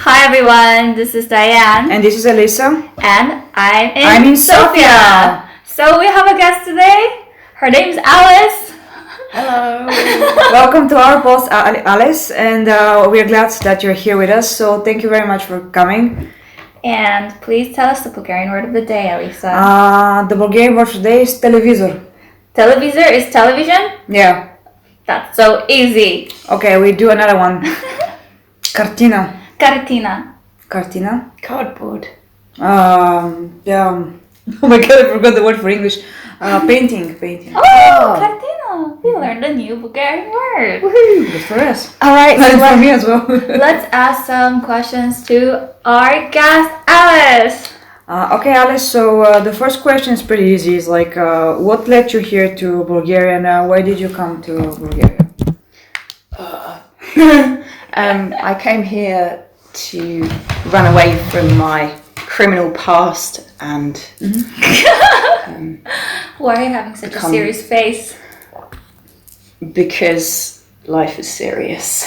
Hi everyone, this is Diane. And this is Elisa. And I'm in Sofia. So we have a guest today. Her name's Alice. Hello. Welcome to our post, Alice, and we are glad that you're here with us. So thank you very much for coming. And please tell us the Bulgarian word of the day, Elisa. The Bulgarian word today is televizor. Televisor is television? Yeah. That's so easy. Okay, we do another one. Kartina. Kartina. Kartina. Cardboard. Yeah. Oh my god, I forgot the word for English. Painting. Oh, Kartina. We learned a new Bulgarian word. Woohoo! Good for us. Alright, That is for me as well. let's ask some questions to our guest, Alice. Okay, Alice, so the first question is pretty easy. It's like, what led you here to Bulgaria and why did you come to Bulgaria? I came here to run away from my criminal past and Why are you having such a serious face? because life is serious.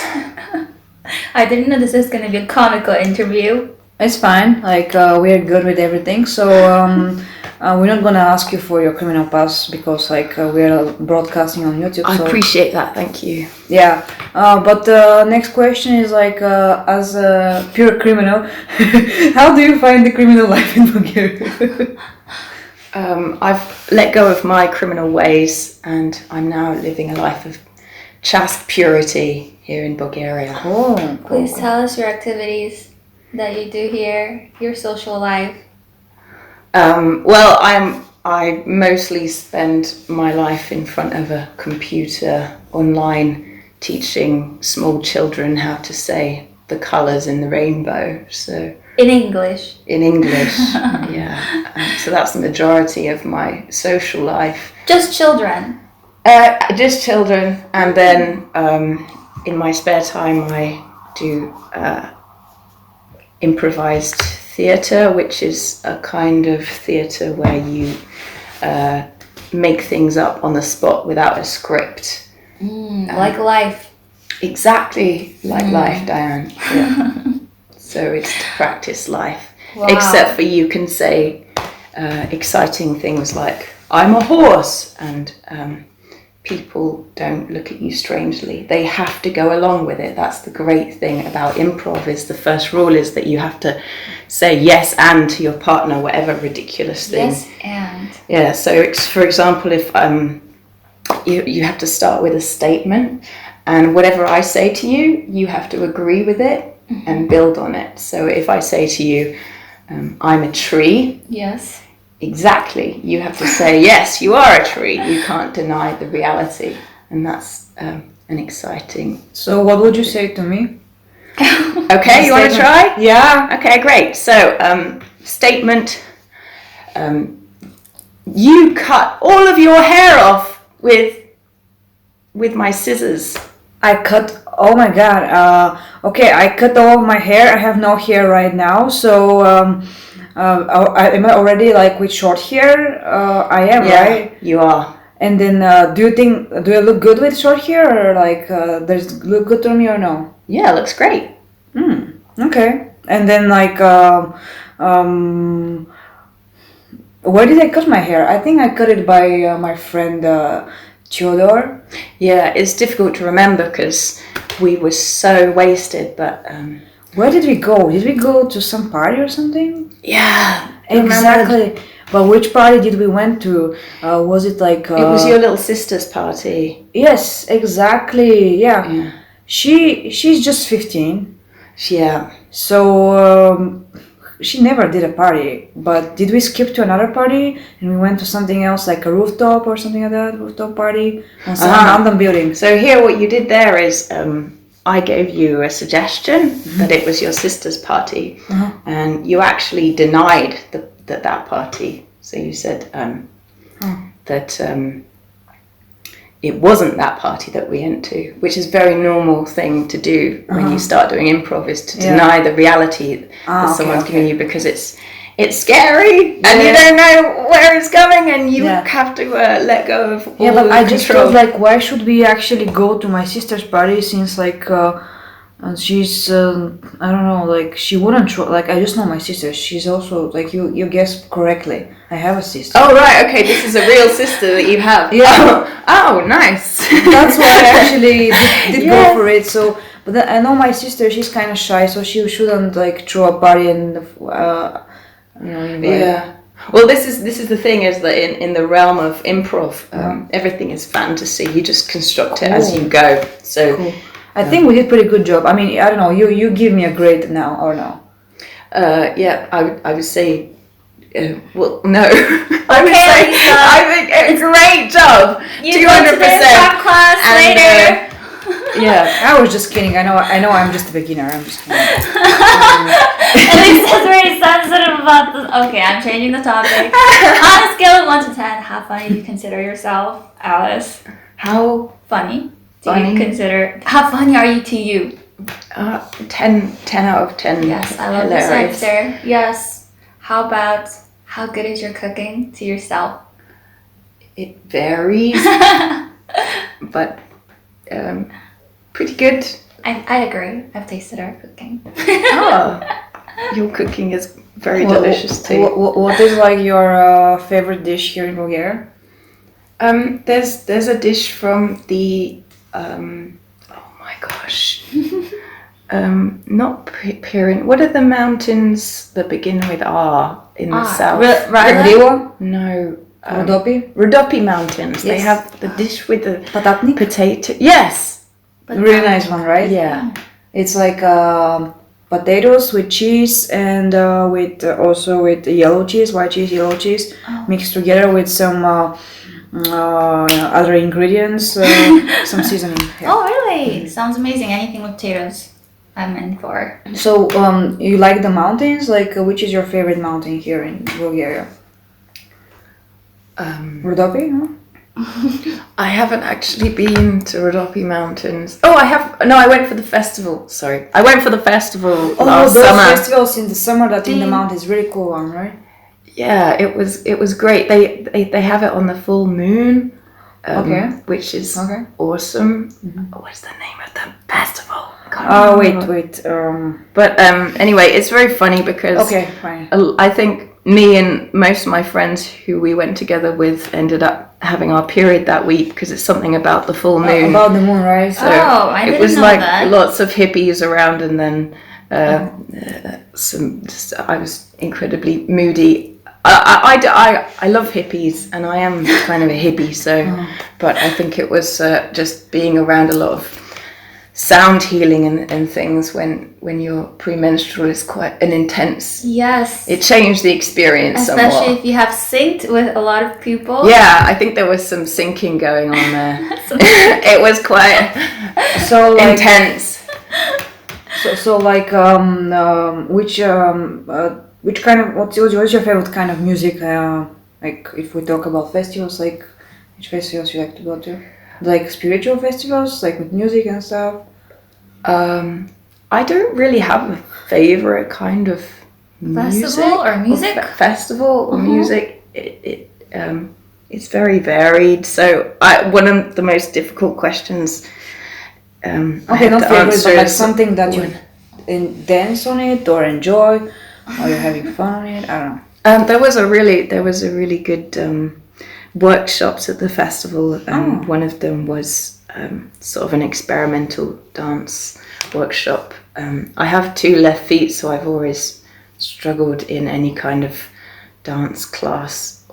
I didn't know this was going to be a comical interview. It's fine. Like we're good with everything. So we're not gonna ask you for your criminal past because we're broadcasting on YouTube. I so, appreciate that, thank you. Yeah. But the next question is as a pure criminal, how do you find the criminal life in Bulgaria? I've let go of my criminal ways and I'm now living a life of chaste purity here in Bulgaria. Oh, Please tell us your activities that you do here, your social life. Well, I mostly spend my life in front of a computer online teaching small children how to say the colours in the rainbow. So In English. in English, yeah. So that's the majority of my social life. Just children. Just children, and then in my spare time I do improvised theatre, which is a kind of theatre where you make things up on the spot without a script. Like life. Exactly like life, Diane. Yeah. So it's to practice life. Wow. Except for you can say exciting things like, I'm a horse, and people don't look at you strangely. They have to go along with it. That's the great thing about improv, is the first rule is that you have to say yes and to your partner, whatever ridiculous thing. Yes, and. Yeah, so for example, if you have to start with a statement, and whatever I say to you, you have to agree with it and build on it. So if I say to you, I'm a tree, Yes. exactly, you have to say, yes, you are a tree. You can't deny the reality. And that's an exciting... So what would you say to me? Okay, you want to try? Yeah. Okay, great. So, statement, you cut all of your hair off with my scissors. I cut. Oh my god. Okay, I cut all of my hair. I have no hair right now. So am I already with short hair? I am, Yeah, right? you are. And then do I look good with short hair, or does it look good to me or no? Yeah, looks great. Okay. And then where did I cut my hair? I think I cut it by my friend Theodore. Yeah, it's difficult to remember because we were so wasted, but Where did we go? Did we go to some party or something? yeah, Exactly. But which party did we went to? Was it it was your little sister's party. Yes, exactly. Yeah. Yeah. She's just 15. Yeah. So she never did a party. But did we skip to another party and we went to something else, like a rooftop or something like that? Rooftop party on some random building. So here what you did there is I gave you a suggestion that it was your sister's party, and you actually denied that party. So you said that it wasn't that party that we went to, which is a very normal thing to do when you start doing improv, is to deny the reality that someone's giving you, because it's scary and you don't know where it's going, and you have to let go of all but I control. just felt like, why should we actually go to my sister's party, since And she's I don't know, like she wouldn't like I just know my sister. She's also like you guessed correctly. I have a sister. Oh right, okay. This is a real sister that you have. Yeah. Oh, nice. That's why I actually did Yeah. go for it. So, but then I know my sister. She's kind of shy, so she shouldn't like throw a party and invite. Yeah. Well, this is the thing is that in the realm of improv, everything is fantasy. You just construct it as you go. So. Cool. I think we did pretty good job. I mean, I don't know. You give me a grade now or no? Yeah, I would say. Well, no. I would Okay, say Lisa. I think a great job. You go to the improv class And, later. Yeah. I was just kidding. I know. I'm just a beginner. I'm just kidding. At least that's very sensitive about this. Okay, I'm changing the topic. On a scale of 1 to 10, how funny do you consider yourself, Alice? How Funny? Do Funny? you consider... How funny are you to you? 10 out of 10. Yes, I love this Hilarious. answer. Yes. How about... How good is your cooking to yourself? It varies, but pretty good. I agree. I've tasted our cooking. Oh, your cooking is very delicious too. What is like your favorite dish here in Bulgaria? There's a dish from the oh my gosh, not Pirin. What are the mountains that begin with R in the south? Rivo? No, Rodopi? Rodopi Mountains. They Yes. have the dish with the Patatnik? potato. Yes. Really nice one, right? Yeah. It's like potatoes with cheese and with also with yellow cheese, white cheese, yellow cheese, mixed together with some other ingredients, some seasoning. Yeah. Oh, really? Sounds amazing. Anything with potatoes, I'm in for. So, you like the mountains? Like, which is your favorite mountain here in Bulgaria? Rodopi? Huh? I haven't actually been to Rodopi Mountains. Oh, I have. No, I went for the festival. Sorry, I went for the festival last those summer. festivals in the summer that in the mountains, really cool one, right? Yeah, it was great. They have it on the full moon, which is awesome. What's the name of the festival? Oh, wait. But anyway, it's very funny because Fine. I think me and most of my friends who we went together with ended up having our period that week because it's something about the full moon. About the moon, right? So I it didn't was know like that. lots of hippies around, and then I was incredibly moody. I love hippies, and I am kind of a hippie. So, but I think it was just being around a lot of sound healing and things when you're premenstrual is quite an intense. Yes. It changed the experience Especially somewhat. if you have synced with a lot of people. Yeah, I think there was some syncing going on there. It was quite So like, intense. So like which kind of what's your favorite kind of music? Like if we talk about festivals, like which festivals you like to go to? Like spiritual festivals, like with music and stuff. I don't really have a favorite kind of Festival or music? Festival or music. It's very varied. So one of the most difficult questions. Okay, not favorite, but like something that you dance on it or enjoy, or you're having fun on it. I don't know. There was a really good workshops at the festival. One of them was sort of an experimental dance workshop. I have 2 left feet, so I've always struggled in any kind of dance class.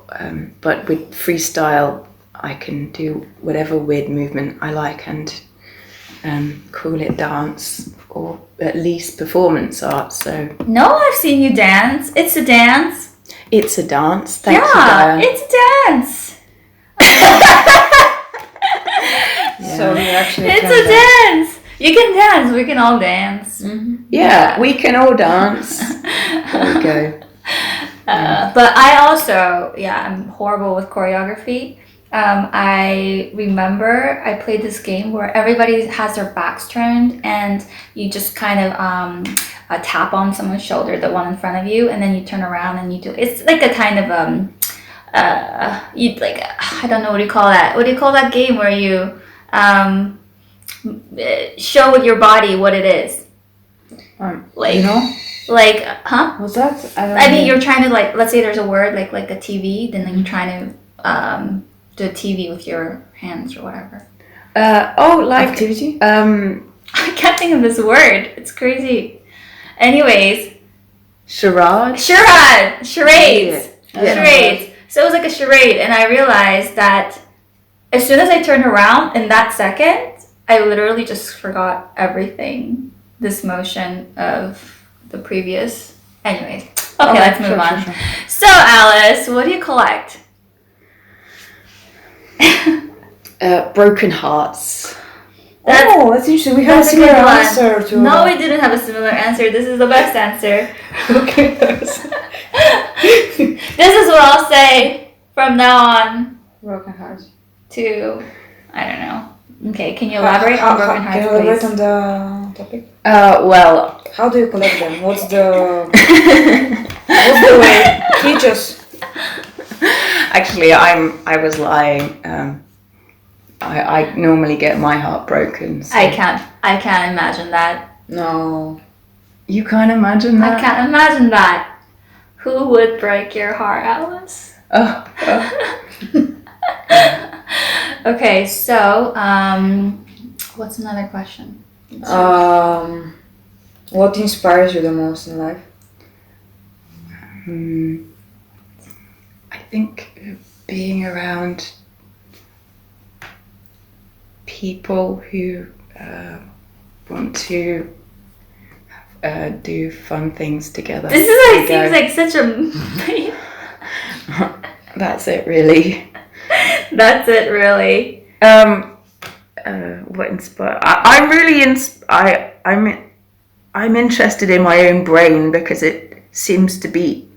But with freestyle, I can do whatever weird movement I like and call it dance or at least performance art. So No, I've seen you dance. It's a dance. it's a dance. Thank you, Yeah, Diane. it's a dance. So you actually It's can a dance. You can dance. We can all dance. Yeah, we can all dance. There we go. But I also, I'm horrible with choreography. I remember I played this game where everybody has their backs turned and you just kind of tap on someone's shoulder, the one in front of you, and then you turn around and you do. It's like a kind of I don't know what do you call that? What do you call that game where you show with your body what it is. Like, you know? Like, huh? What's that? I mean, you're trying to like, let's say there's a word like a TV, then you're trying to do a TV with your hands or whatever. Like activity. I can't think of this word. It's crazy. Anyways, charades. Charades. Yeah. Charades. So it was like a charade, and I realized that as soon as I turned around in that second, I literally just forgot everything. This motion of the previous. Anyways, okay, let's move on. Sure. So, Alice, what do you collect? Broken hearts. That's interesting. We have a similar answer to. No, we didn't have a similar answer. This is the best answer. Okay. This is what I'll say from now on. Broken hearts. To, I don't know. Okay, can you elaborate on broken hearts, Can you elaborate on the topic? Well. How do you collect them? What's the way? Teach us. Actually, I was lying. I normally get my heart broken. So. I can't imagine that. No. You can't imagine that? I can't imagine that. Who would break your heart, Alice? Oh. Okay, so what's another question? What inspires you the most in life? I think being around people who want to do fun things together. This is seems like such a. That's it, really. That's it, really. What inspire? I'm really I'm interested in my own brain because it seems to be.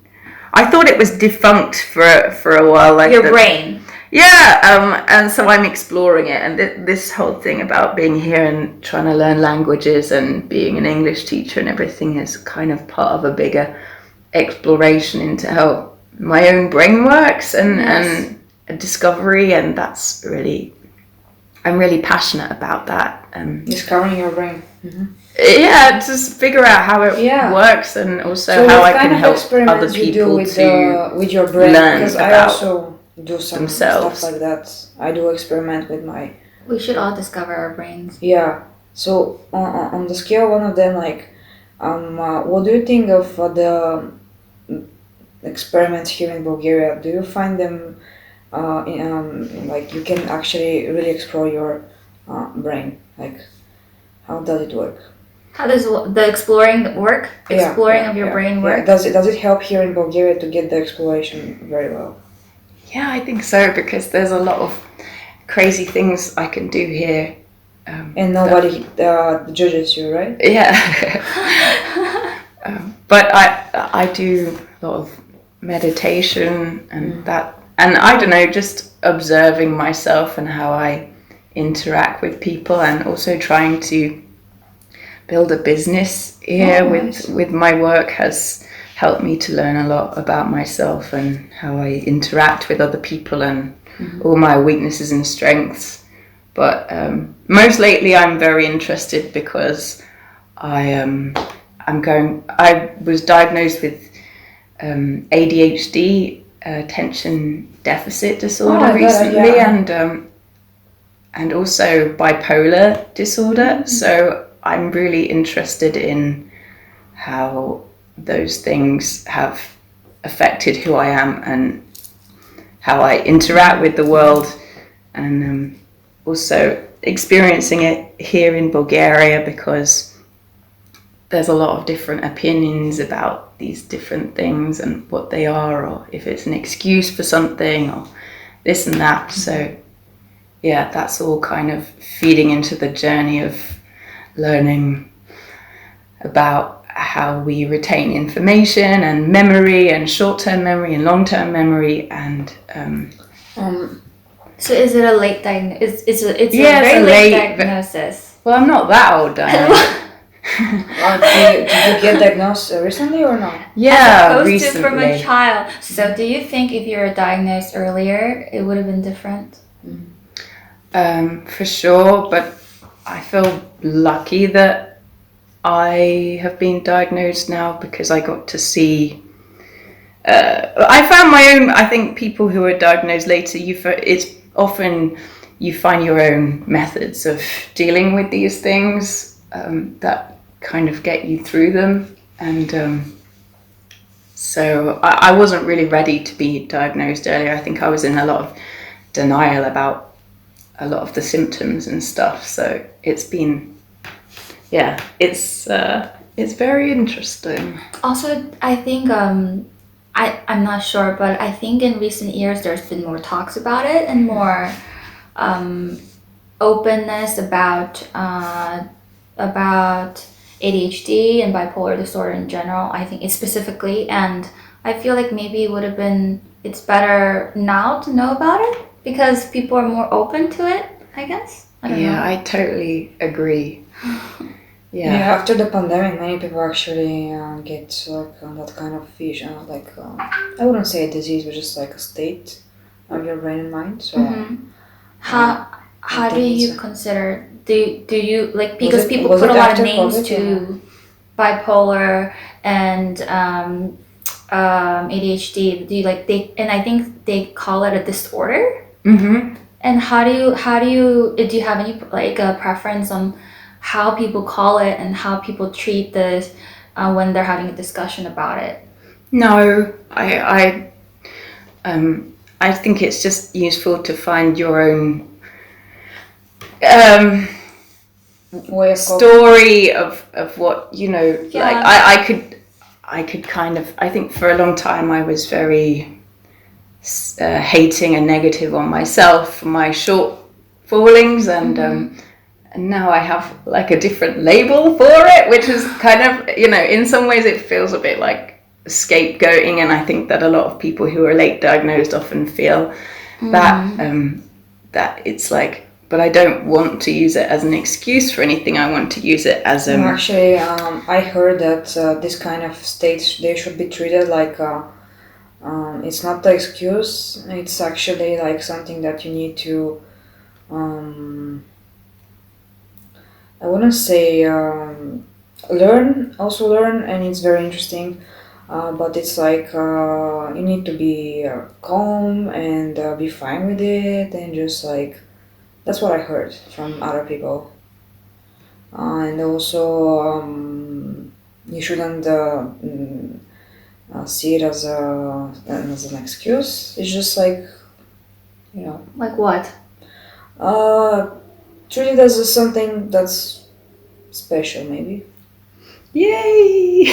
I thought it was defunct for a while. Like your brain. Yeah, and so I'm exploring it, and this whole thing about being here and trying to learn languages and being an English teacher and everything is kind of part of a bigger exploration into how my own brain works and a discovery, and that's really, I'm really passionate about that. Discovering your brain. Mm-hmm. Yeah, just figure out how it works, and also how I can help other people with your brain. learn because about I also do some themselves. stuff like that. I do experiment with my. We should all discover our brains. Yeah. So on the scale, one of them what do you think of the experiments here in Bulgaria? Do you find them like you can actually really explore your brain? Like, how does it work? How does the exploring work? Exploring of your brain work? Yeah. Does it help here in Bulgaria to get the exploration very well? Yeah, I think so, because there's a lot of crazy things I can do here. And nobody judges you, right? Yeah. But I do a lot of meditation and that, and I don't know, just observing myself and how I interact with people, and also trying to build a business here with my work has helped me to learn a lot about myself and how I interact with other people and all my weaknesses and strengths. But most lately I'm very interested because I was diagnosed with ADHD, attention deficit disorder recently, and also bipolar disorder. So I'm really interested in how those things have affected who I am and how I interact with the world, and also experiencing it here in Bulgaria, because there's a lot of different opinions about these different things and what they are, or if it's an excuse for something or this and that. So yeah, that's all kind of feeding into the journey of learning about how we retain information and memory, and short-term memory and long-term memory, and so is it a late diagnosis? It's a very late diagnosis. Well, I'm not that old, Diane. Did you get diagnosed recently or not? Yeah, as opposed to from a child. So do you think if you were diagnosed earlier, it would have been different? For sure, but I feel lucky that I have been diagnosed now because I got to see. I found my own. I think people who are diagnosed later, it's often you find your own methods of dealing with these things that kind of get you through them. And so I wasn't really ready to be diagnosed earlier. I think I was in a lot of denial about a lot of the symptoms and stuff. So it's been, it's very interesting. Also, I think I'm not sure, but I think in recent years there's been more talks about it and more openness about ADHD and bipolar disorder in general. I think it's specifically, and I feel like maybe it's better now to know about it because people are more open to it, I guess. I don't know. I totally agree. Yeah, after the pandemic, many people actually get on that kind of vision, I wouldn't say a disease, but just like a state of your brain and mind. So, how do you consider? Do you like because people put a lot of names to bipolar and ADHD? Do you like and I think they call it a disorder. Mm-hmm. And how do you have any like a preference on how people call it and how people treat this when they're having a discussion about it? No, I think it's just useful to find your own story of what like I could kind of, I think for a long time I was very hating and negative on myself for my shortfallings, and now I have like a different label for it, which is kind of, in some ways it feels a bit like scapegoating, and I think that a lot of people who are late diagnosed often feel that it's like, but I don't want to use it as an excuse for anything. I want to use it as actually, I heard that this kind of states, they should be treated like it's not the excuse. It's actually like something that you need to I wouldn't say learn, and it's very interesting. But it's like you need to be calm and be fine with it, and just like that's what I heard from other people. And also, you shouldn't see it as an excuse. It's just like, Like what? Treat it as something that's special, maybe. Yay!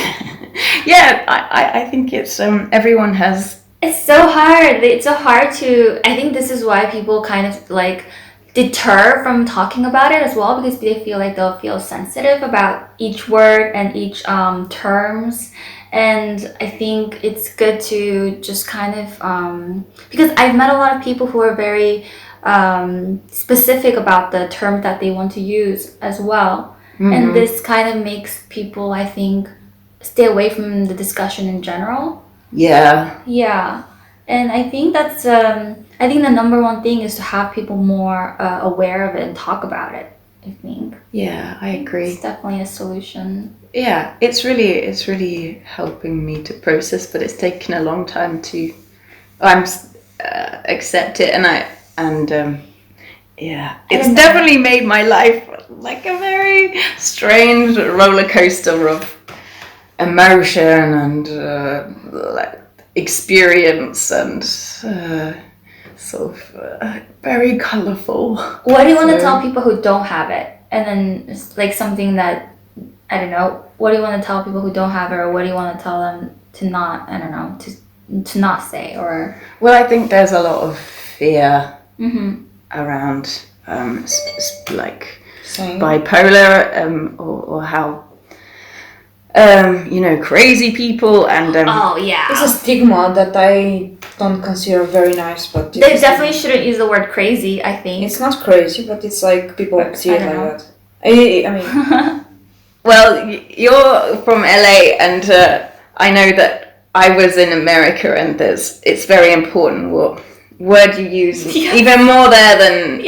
Yeah, I think it's everyone has. It's so hard. It's so hard to. I think this is why people kind of like deter from talking about it as well, because they feel like they'll feel sensitive about each word and each terms. And I think it's good to just kind of because I've met a lot of people who are very specific about the term that they want to use as well. And this kind of makes people, I think, stay away from the discussion in general. Yeah. And I think that's I think the number one thing is to have people more aware of it and talk about it, I think. Yeah, I agree. It's definitely a solution. Yeah, it's really helping me to process, but it's taken a long time to accept it, it's definitely made my life like a very strange roller coaster of emotion and like experience and sort of very colourful. What do you want to tell people who don't have it? And then it's like something that, I don't know, what do you want to tell people who don't have it, or what do you want to tell them to not, I don't know, to not say, or? Well, I think there's a lot of fear around like bipolar or how crazy people and it's a stigma that I don't consider very nice, but they definitely shouldn't use the word crazy. I think it's not crazy, but it's like people see it like that. I mean well, you're from LA, and I know that I was in America, and it's very important what word you use, even more there than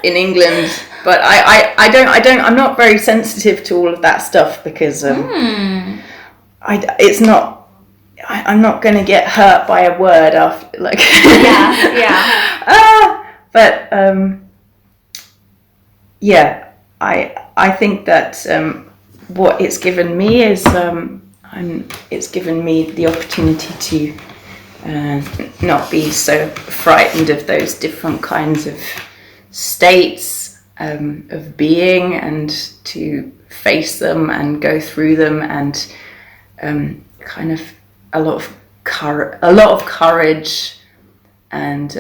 in England. But I'm not very sensitive to all of that stuff because I'm not going to get hurt by a word after, like. But I think that what it's given me is it's given me the opportunity to not be so frightened of those different kinds of states of being, and to face them and go through them, and kind of a lot of courage and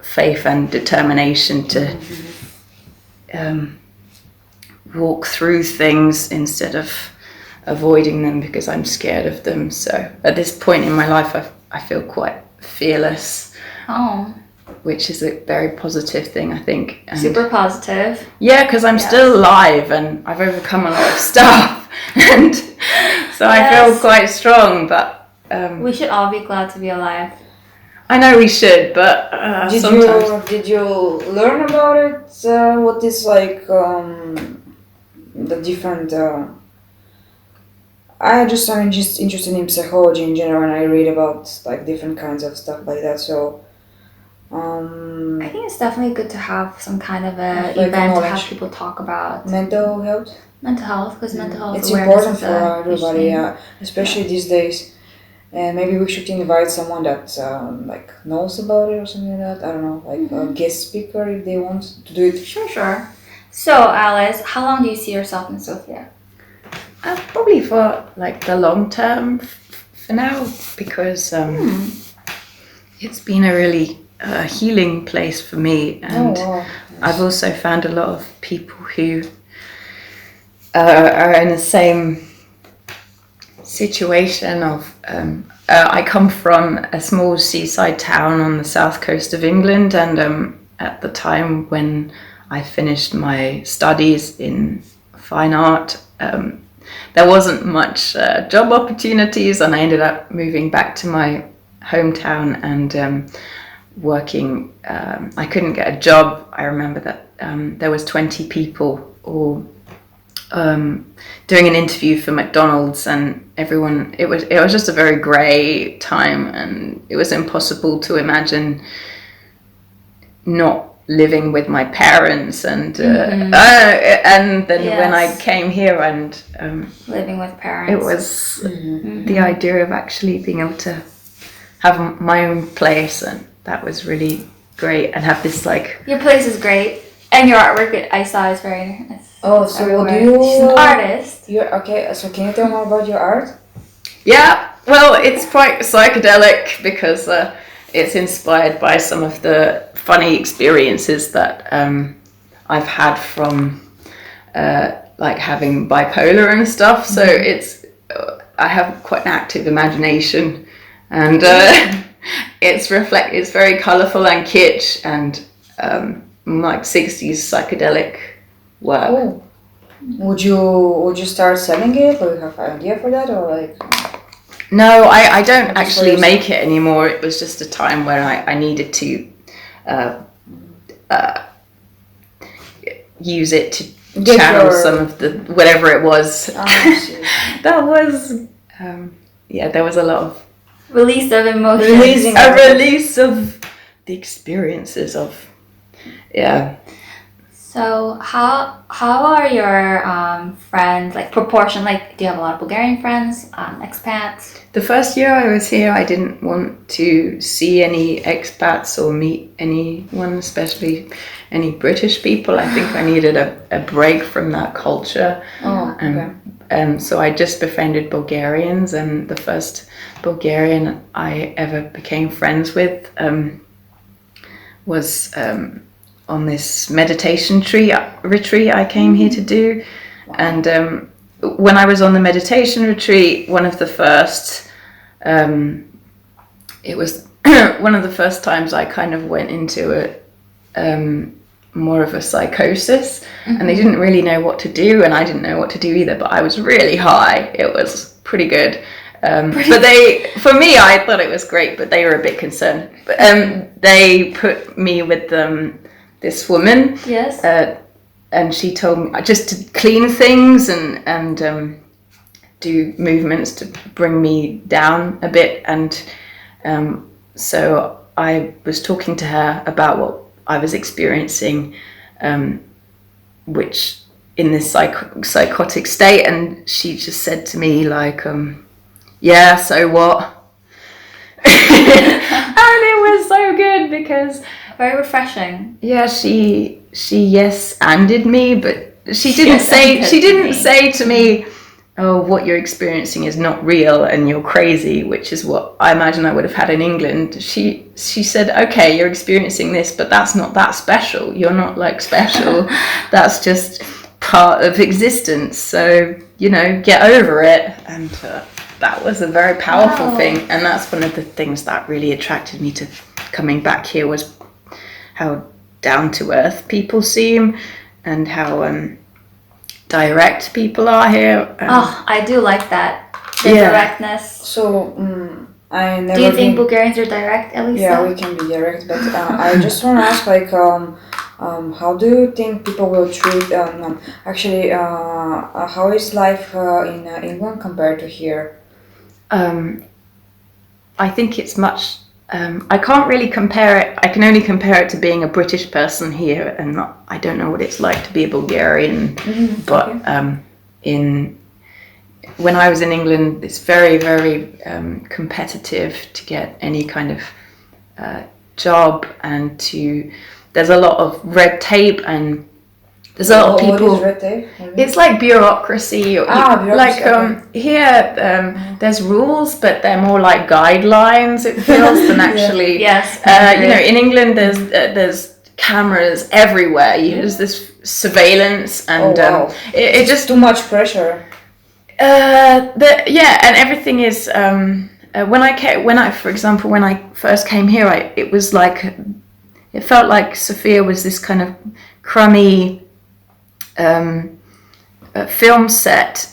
faith and determination to walk through things instead of avoiding them because I'm scared of them. So at this point in my life, I feel quite fearless. Oh. Which is a very positive thing, I think. And super positive. Yeah, because I'm still alive and I've overcome a lot of stuff, and so I feel quite strong. But we should all be glad to be alive. I know we should, but sometimes. Did you learn about it? What is like the different? I'm just interested in psychology in general, and I read about like different kinds of stuff like that. So. I think it's definitely good to have some kind of a like event knowledge. to have people talk about Mental health. Because mental health It's awareness important is for everybody, thing. especially these days. And maybe we should invite someone that like knows about it or something like that. I don't know, like a guest speaker if they want to do it. Sure. So Alice, how long do you see yourself in Sofia? Probably for like the long term for now, because it's been a really healing place for me, and I've also found a lot of people who are in the same situation of I come from a small seaside town on the south coast of England, and at the time when I finished my studies in fine art, there wasn't much job opportunities, and I ended up moving back to my hometown and working. I couldn't get a job. I remember that there was 20 people all doing an interview for McDonald's, and everyone, it was just a very grey time, and it was impossible to imagine not living with my parents, and and then when I came here and living with parents, it was the idea of actually being able to have my own place, and that was really great, and have this like. Your place is great, and your artwork I saw is very nice. Oh, so what do you? She's an artist. You're okay. So can you tell more about your art? Yeah, well, it's quite psychedelic because it's inspired by some of the funny experiences that I've had from like having bipolar and stuff. So it's I have quite an active imagination, and it's very colourful and kitsch, and like 60s psychedelic work. Oh. Would you start selling it, or you have an idea for that, or like? No, I don't actually make it anymore. It was just a time where I needed to use it to channel some of the whatever it was. That was there was a lot of release of emotions. Release of the experiences of So how are your friends, like proportion, like do you have a lot of Bulgarian friends, expats? The first year I was here, I didn't want to see any expats or meet anyone, especially any British people. I think I needed a break from that culture. So I just befriended Bulgarians, and the first Bulgarian I ever became friends with was on this meditation retreat I came here to do. And when I was on the meditation retreat, one of the first it was one of the first times I kind of went into more of a psychosis, and they didn't really know what to do, and I didn't know what to do either, but I was really high. It was pretty good. But for me, I thought it was great, but they were a bit concerned. They put me with this woman, and she told me just to clean things and do movements to bring me down a bit. And so I was talking to her about what I was experiencing, which in this psychotic state, and she just said to me like, yeah, so what? And it was so good because Very refreshing. yeah, she yes-anded me, but she didn't say to me, oh, what you're experiencing is not real and you're crazy, which is what I imagine I would have had in England. She said, okay, you're experiencing this, but that's not that special. You're not like special. That's just part of existence. So, you know, get over it. And that was a very powerful thing. And that's one of the things that really attracted me to coming back here, was how down to earth people seem and how direct people are here. I do like that. The directness. So I never. Do you think Bulgarians are direct, Elisa? Yeah, we can be direct, but I just want to ask, like, how do you think people will treat? Actually, how is life in England compared to here? I think it's much. I can't really compare it. I can only compare it to being a British person here, and I don't know what it's like to be a Bulgarian. But when I was in England, it's very, very competitive to get any kind of job, and there's a lot of red tape, and there's a lot of people. What is red tape? It's like bureaucracy. Bureaucracy. Like here, there's rules, but they're more like guidelines. It feels than actually. Yes. You know, in England, there's cameras everywhere. There's this surveillance, and it just too much pressure. And everything is. For example, when I first came here, it was like, it felt like Sofia was this kind of crummy film set.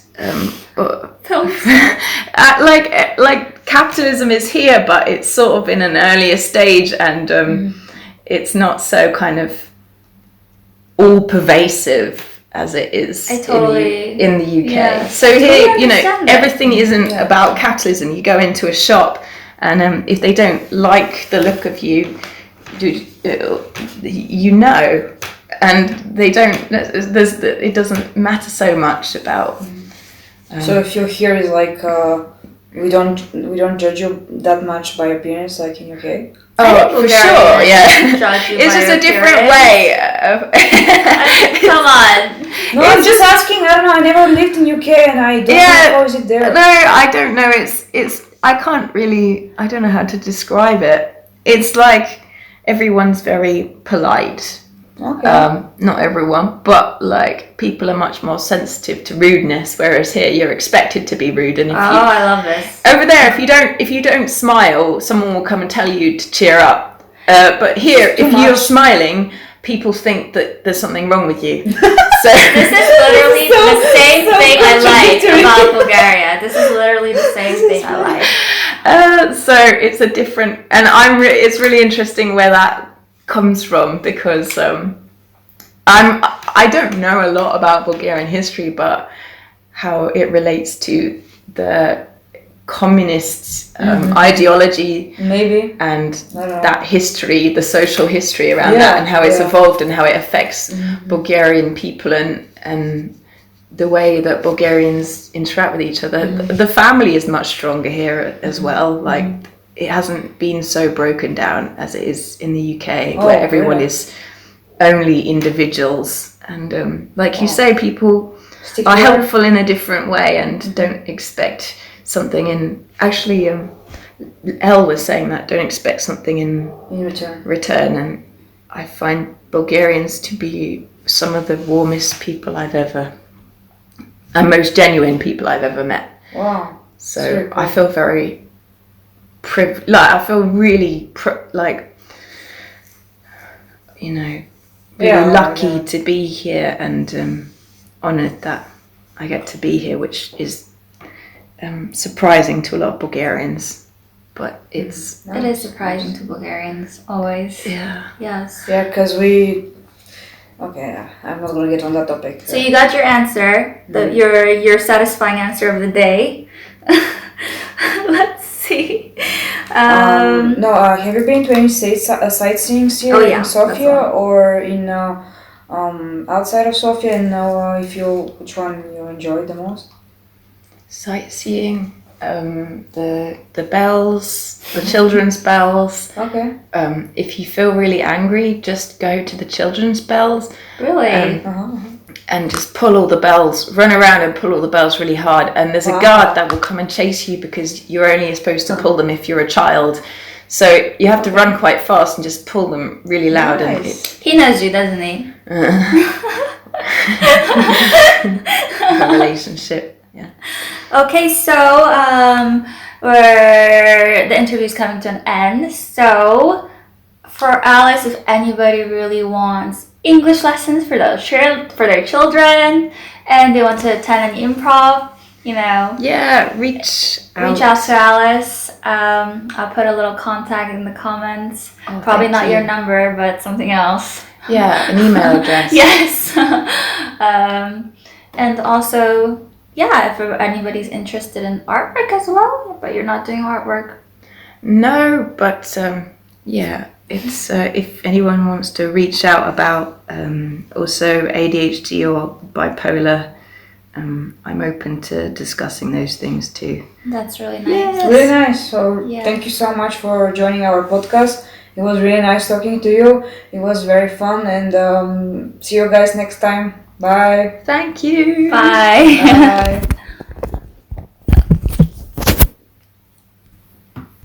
Like capitalism is here, but it's sort of in an earlier stage, and it's not so kind of all pervasive as it is in the UK. Yeah. So here, you know, that. everything isn't about capitalism. You go into a shop, and if they don't like the look of you, you know. And they don't. It doesn't matter so much about. So if you're here, is like we don't judge you that much by appearance, like in UK. Oh, for sure, yeah. It's just a different way. Come on. No, I'm just asking. I don't know. I never lived in UK, and I don't know how is it there. No, I don't know. It's. I can't really. I don't know how to describe it. It's like everyone's very polite. Okay. Not everyone, but like people are much more sensitive to rudeness, whereas here you're expected to be rude. And I love this. Over there, if you don't smile, someone will come and tell you to cheer up. But here, if you're smiling, people think that there's something wrong with you. So this is literally the same thing I like about Bulgaria. This is literally the same thing I like. So it's a different, and it's really interesting where that comes from, because I don't know a lot about Bulgarian history, but how it relates to the communist ideology, maybe, and that history, the social history around that, and how it's evolved and how it affects Bulgarian people, and the way that Bulgarians interact with each other. The family is much stronger here as well. Like, it hasn't been so broken down as it is in the UK, where everyone is only individuals. And like you say, people are helpful in a different way and don't expect something in. Actually, Elle was saying that, don't expect something in return. And I find Bulgarians to be some of the warmest people I've ever, and most genuine people I've ever met. Wow. So I feel very I feel really really lucky to be here, and honoured that I get to be here, which is surprising to a lot of Bulgarians, but it is surprising to Bulgarians always. Yeah. Yes. Yeah, because we Okay, I'm not gonna get on that topic. So you got your answer, your satisfying answer of the day. Let's see. No, have you been to any sightseeing here Oh, yeah, in that's Sofia one. or in outside of Sofia? And which one you enjoyed the most? Sightseeing, the bells, the children's bells. Okay. If you feel really angry, just go to the children's bells. Really? And just pull all the bells, run around and pull all the bells really hard. And there's a guard that will come and chase you because you're only supposed to pull them if you're a child. So you have to run quite fast and just pull them really loud. Nice. He knows you, doesn't he? A relationship, yeah. Okay, so the interview's coming to an end. So for Alice, if anybody really wants English lessons for their children and they want to attend an improv, Yeah, reach out to Alice. I'll put a little contact in the comments. Probably thank not you. your number, but something else. Yeah, an email address. Yes. And also, if anybody's interested in artwork as well, but you're not doing artwork. No, but it's if anyone wants to reach out about also ADHD or bipolar, I'm open to discussing those things too. That's really nice. Yes. Really nice. So thank you so much for joining our podcast. It was really nice talking to you. It was very fun, and see you guys next time. Bye. Thank you. Bye. Bye.